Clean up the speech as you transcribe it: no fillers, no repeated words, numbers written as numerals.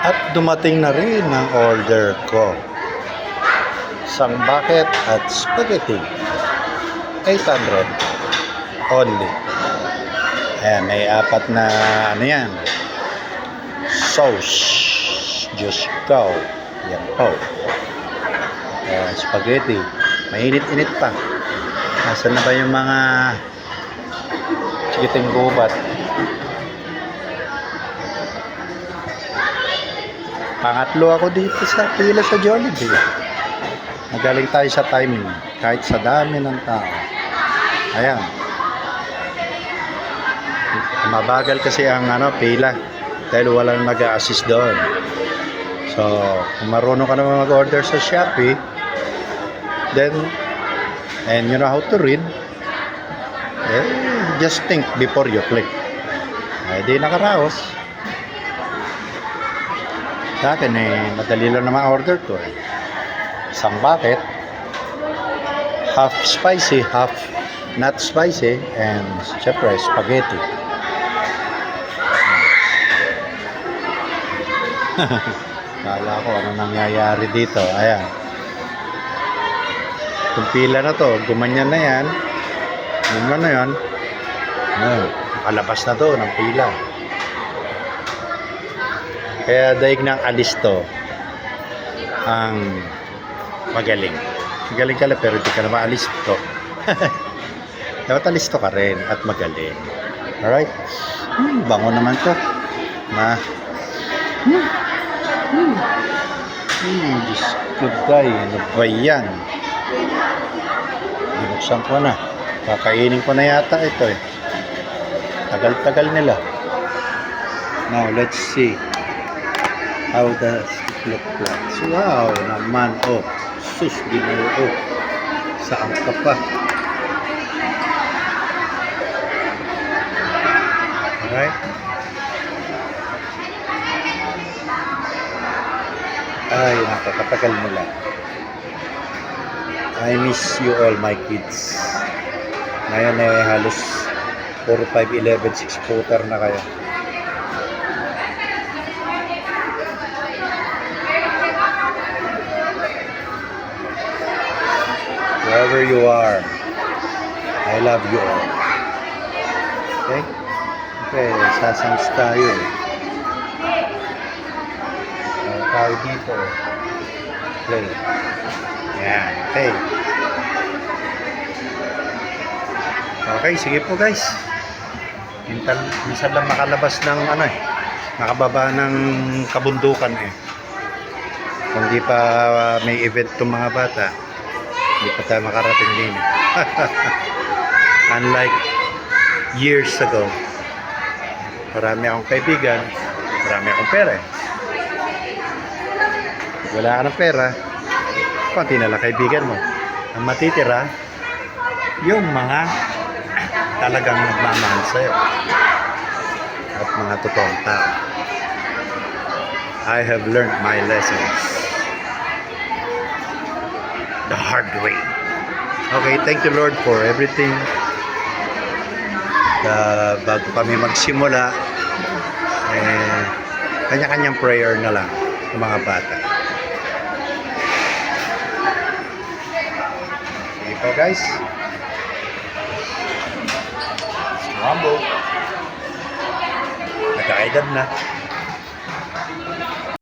At dumating na rin ang order ko. Isang bucket at spaghetti. 800 only. Ayan, may apat na ano yan. Sauce. Diyos ko. Yan po. Ayan, spaghetti. Mainit-init pa. Nasaan na ba yung mga chikiting gubat? Pangatlo ako dito sa pila sa Jollibee. Magaling tayo sa timing. Kahit sa dami ng tao. Ayan. Mabagal kasi ang pila. Dahil walang nag-a-assist doon. So, kung marunong ka naman mag-order sa Shopee, then, and you know how to read, just think before you click. Di nakaraos. Sa akin madali lang naman order ko Isang bucket, half spicy, half not spicy, and syempre spaghetti. Kala ko ano nangyayari dito. Ayan. Itong pila na to, gumanyan na yan. Yung ano yan, makalabas na to ng pila. Kaya daig ng alis to ang magaling. Magaling ka lang pero hindi ka na maalis to. Dapat alisto ka rin at magaling. Alright? Bango naman to. Diyos ko day. Ano ba yan? Binuksan ko na. Kakainin ko na yata ito Tagal-tagal nila. Now, let's see. How does it look like? Wow naman. Sus, ginoo. Saan ka pa? Alright. Ay, nakakatagal nila. I miss you all my kids. Ngayon halos 4, 5, 11, 6 footer na kayo. Wherever you are, I love you all. Okay? Okay, sasangs tayo. Tayo dito. Okay. Yan. Okay. Okay, sige po guys. Minsan lang makalabas ng nakababa ng kabundukan Kung di pa may event itong mga bata, hindi pa tayo makarating din. Unlike years ago, marami akong kaibigan, marami akong pera Wala ka ng pera, konti na lang kaibigan mo. Ang matitira, yung mga talagang nagmamahal sa'yo at mga totoong tao. I have learned my lessons the hard way. Okay, thank you Lord for everything. Bago kami magsimula, kanya-kanyang prayer na lang ng mga bata. Sige po guys. Mambo. Nagkaedad na.